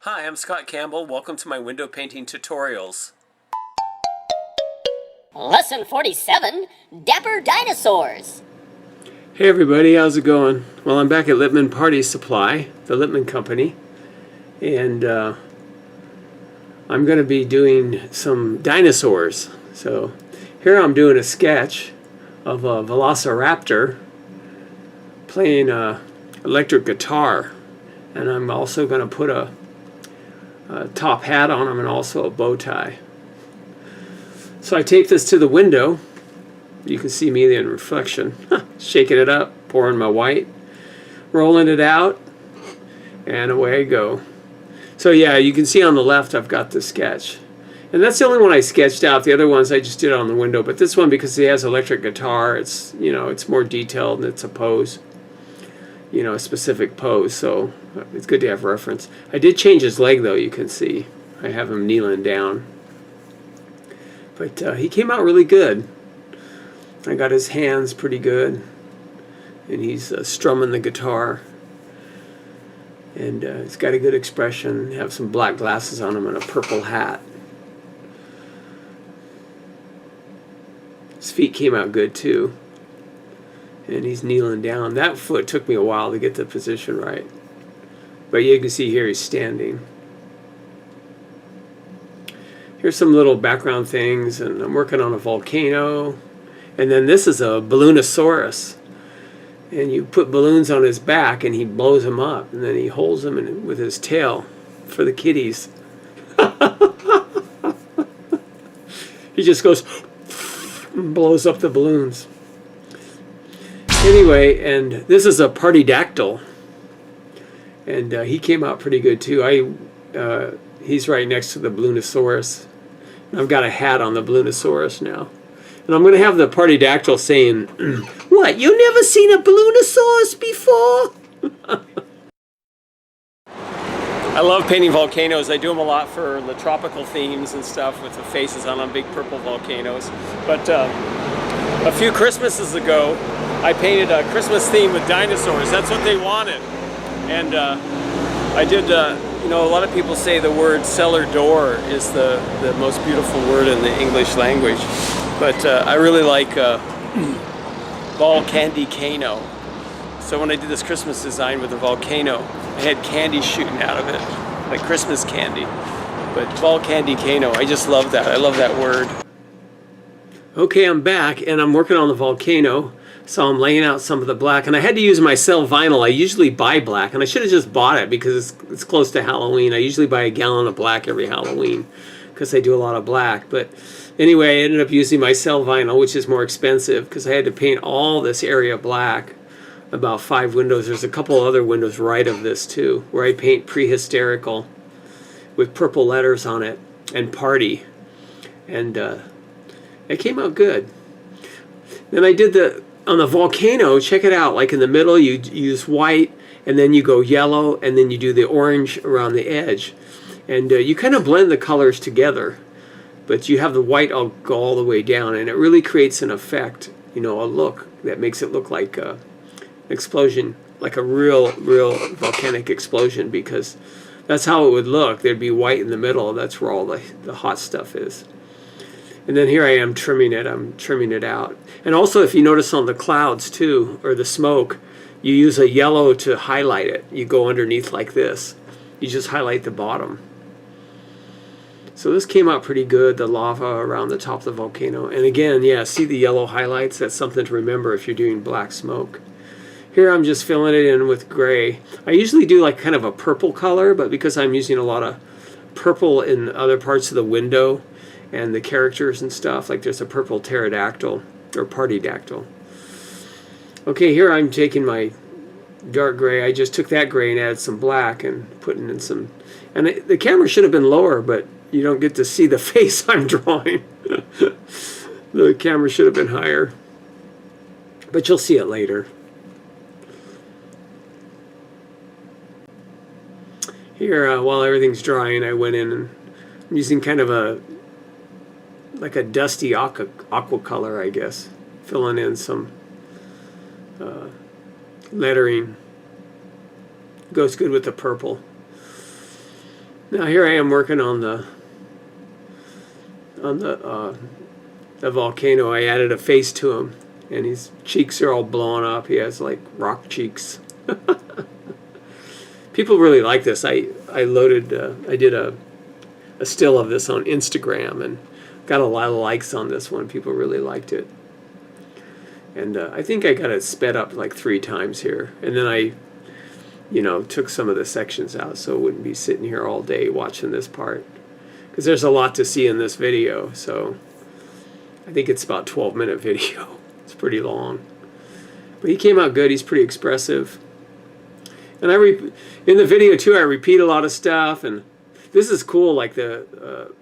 Hi, I'm Scott Campbell. Welcome to my window painting tutorials. Lesson 47, Dapper Dinosaurs. Hey everybody, how's it going? Well, I'm back at Lippman Party Supply, the Lippman Company, and I'm going to be doing some dinosaurs. So here I'm doing a sketch of a velociraptor playing a electric guitar, and I'm also going to put a top hat on him and also a bow tie. So I tape this to the window. You can see me in reflection, shaking it up, pouring my white, rolling it out, and away I go. So yeah, you can see on the left I've got the sketch. And that's the only one I sketched out. The other ones I just did on the window. But this one, because he has electric guitar, it's, it's more detailed and it's a pose, a specific pose. So it's good to have reference. I did change his leg though, you can see. I have him kneeling down. But he came out really good. I got his hands pretty good, and he's strumming the guitar, and he's got a good expression. Have some black glasses on him and a purple hat. His feet came out good too, and he's kneeling down. That foot took me a while to get the position right, but you can see here he's standing. Here's some little background things, and I'm working on a volcano. And then this is a Balloonosaurus. And you put balloons on his back and he blows them up. And then he holds them with his tail for the kitties. He just goes and blows up the balloons. Anyway, and this is a partydactyl. And he came out pretty good too. He's right next to the Balloonosaurus. I've got a hat on the Balloonosaurus now. And I'm going to have the partydactyl saying, "What, you never seen a Balloonosaurus before?" I love painting volcanoes. I do them a lot for the tropical themes and stuff with the faces on them, big purple volcanoes. But a few Christmases ago, I painted a Christmas theme with dinosaurs. That's what they wanted. And I did... a lot of people say the word cellar door is the most beautiful word in the English language, but I really like Volcano. So when I did this Christmas design with the volcano, I had candy shooting out of it, like Christmas candy. But Volcano, I just love that. I love that word. Okay, I'm back, and I'm working on the volcano. So I'm laying out some of the black, and I had to use my cell vinyl. I usually buy black, and I should have just bought it because it's close to Halloween. I usually buy a gallon of black every Halloween because I do a lot of black. But anyway, I ended up using my cell vinyl, which is more expensive because I had to paint all this area black, about 5 windows. There's a couple other windows right of this too, where I paint pre-hysterical with purple letters on it and party, and it came out good. Then I did on the volcano, check it out, like in the middle you use white, and then you go yellow, and then you do the orange around the edge. And you kind of blend the colors together, but you have the white go all the way down, and it really creates an effect, a look that makes it look like an explosion, like a real volcanic explosion, because that's how it would look. There'd be white in the middle. That's where all the hot stuff is. And then here I am trimming it. I'm trimming it out. And also, if you notice on the clouds too, or the smoke, you use a yellow to highlight it. You go underneath like this. You just highlight the bottom. So this came out pretty good, the lava around the top of the volcano. And again, yeah, see the yellow highlights? That's something to remember if you're doing black smoke. Here I'm just filling it in with gray. I usually do like kind of a purple color, but because I'm using a lot of purple in other parts of the window, and the characters and stuff, like there's a purple pterodactyl or partydactyl. Okay, here I'm taking my dark gray. I just took that gray and added some black and putting in some, and the camera should have been lower, but you don't get to see the face I'm drawing. The camera should have been higher, but you'll see it later. Here, while everything's drying, I went in and I'm using kind of like a dusty aqua color, I guess, filling in some lettering. Goes good with the purple. Now here I am working on the volcano. I added a face to him, and his cheeks are all blown up. He has like rock cheeks. People really like this. I did a still of this on Instagram and got a lot of likes on this one. People really liked it. And I think I got it sped up like 3 times here. And then I, took some of the sections out so I wouldn't be sitting here all day watching this part. Because there's a lot to see in this video. So I think it's about a 12-minute video. It's pretty long. But he came out good. He's pretty expressive. And in the video too, I repeat a lot of stuff. And this is cool, like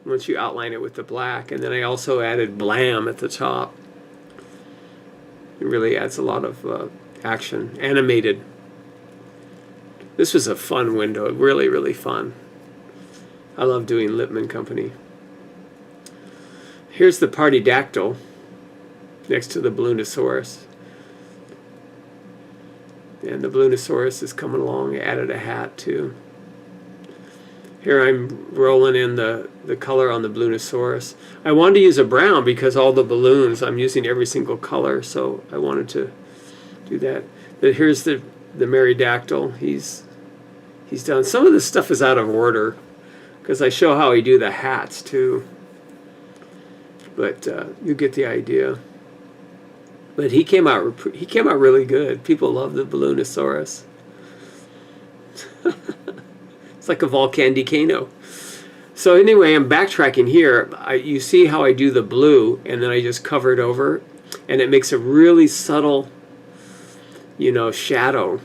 once you outline it with the black. And then I also added blam at the top. It really adds a lot of action. Animated. This was a fun window. Really, really fun. I love doing Lippmann Company. Here's the Partydactyl next to the Balloonosaurus. And the Balloonosaurus is coming along. I added a hat too. Here I'm rolling in the color on the Balloonosaurus. I wanted to use a brown because all the balloons, I'm using every single color, so I wanted to do that. But here's the Merrydactyl. He's done. Some of this stuff is out of order because I show how I do the hats too. But you get the idea. But he came out really good. People love the Balloonosaurus. It's like a volcano. So anyway, I'm backtracking here. You see how I do the blue, and then I just cover it over, and it makes a really subtle, shadow,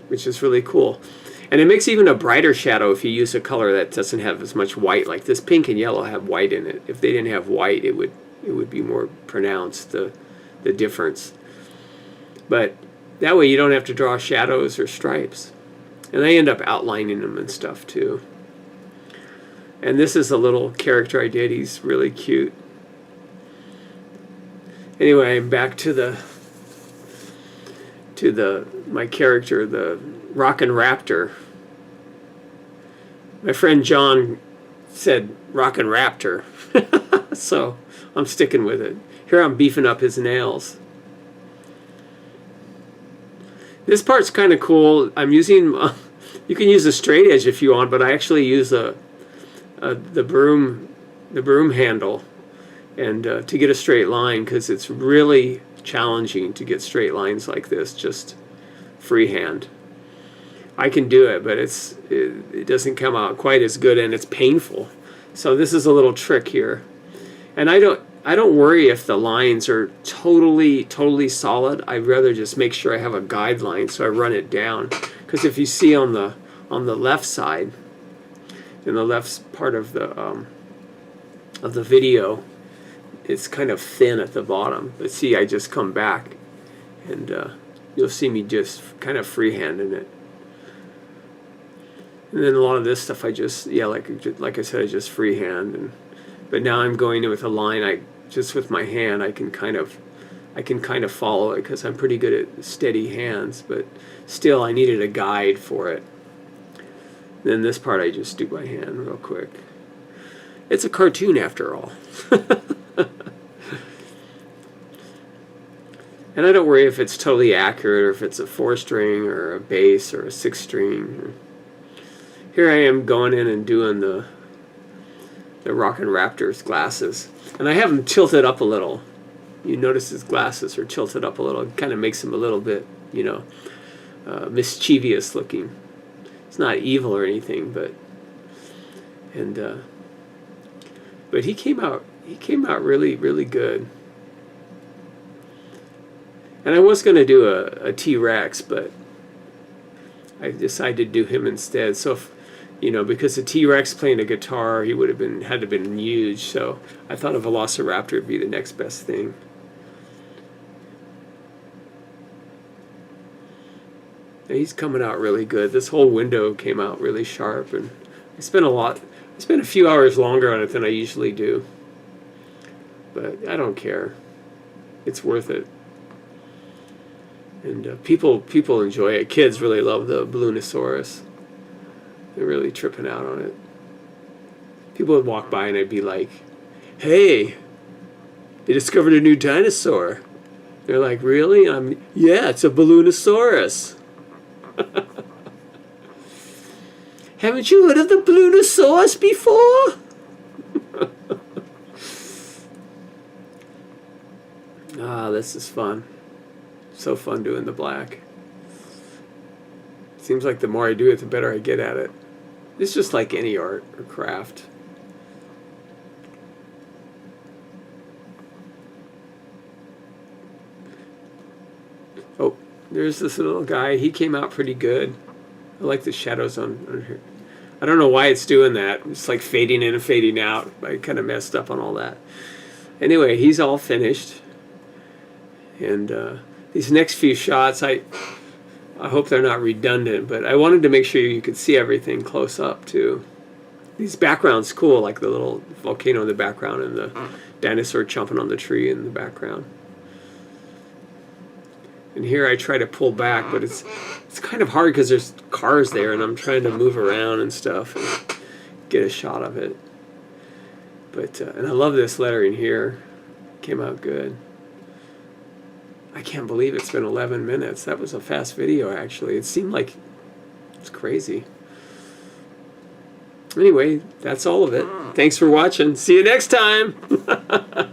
which is really cool. And it makes even a brighter shadow if you use a color that doesn't have as much white. Like this pink and yellow have white in it. If they didn't have white, it would be more pronounced, the difference. But that way you don't have to draw shadows or stripes. And I end up outlining them and stuff too. And this is a little character I did. He's really cute. Anyway, I'm back to my character, the Rockin' Raptor. My friend John said Rockin' Raptor. So I'm sticking with it. Here I'm beefing up his nails. This part's kind of cool. I'm using, you can use a straight edge if you want, but I actually use the broom handle, and to get a straight line, because it's really challenging to get straight lines like this just freehand. I can do it, but it doesn't come out quite as good, and it's painful. So this is a little trick here, and I don't worry if the lines are totally solid. I'd rather just make sure I have a guideline, so I run it down. Because if you see on the left side, in the left part of the video, it's kind of thin at the bottom. But see, I just come back, and you'll see me just kind of freehanding it. And then a lot of this stuff I just, like I said, I just freehand. But now I'm going in with a line. Just with my hand, I can kind of follow it because I'm pretty good at steady hands. But still, I needed a guide for it. Then this part I just do by hand real quick. It's a cartoon after all. And I don't worry if it's totally accurate or if it's a 4-string or a bass or a 6-string. Here I am going in and doing the Rockin' Raptor's glasses. And I have him tilted up a little. You notice his glasses are tilted up a little. It kind of makes him a little bit, mischievous looking. It's not evil or anything, but he came out really, really good. And I was going to do a T-Rex, but I decided to do him instead. So because the T-Rex playing a guitar, he had to have been huge. So I thought a Velociraptor would be the next best thing. And he's coming out really good. This whole window came out really sharp, and I spent a few hours longer on it than I usually do. But I don't care. It's worth it. And people enjoy it. Kids really love the Balloonosaurus. They're really tripping out on it. People would walk by and I'd be like, hey, they discovered a new dinosaur. They're like, really? Yeah, it's a Balloonosaurus. Haven't you heard of the Balloonosaurus before? Ah, this is fun. So fun doing the black. Seems like the more I do it, the better I get at it. It's just like any art or craft. Oh, there's this little guy. He came out pretty good. I like the shadows on here. I don't know why it's doing that. It's like fading in and fading out. I kind of messed up on all that. Anyway, he's all finished. And these next few shots, I hope they're not redundant, but I wanted to make sure you could see everything close up too. These backgrounds cool, like the little volcano in the background and the dinosaur chomping on the tree in the background. And here I try to pull back, but it's kind of hard because there's cars there and I'm trying to move around and stuff and get a shot of it. But and I love this lettering here. Came out good. I can't believe it's been 11 minutes. That was a fast video, actually. It seemed like it's crazy. Anyway, that's all of it. Thanks for watching. See you next time.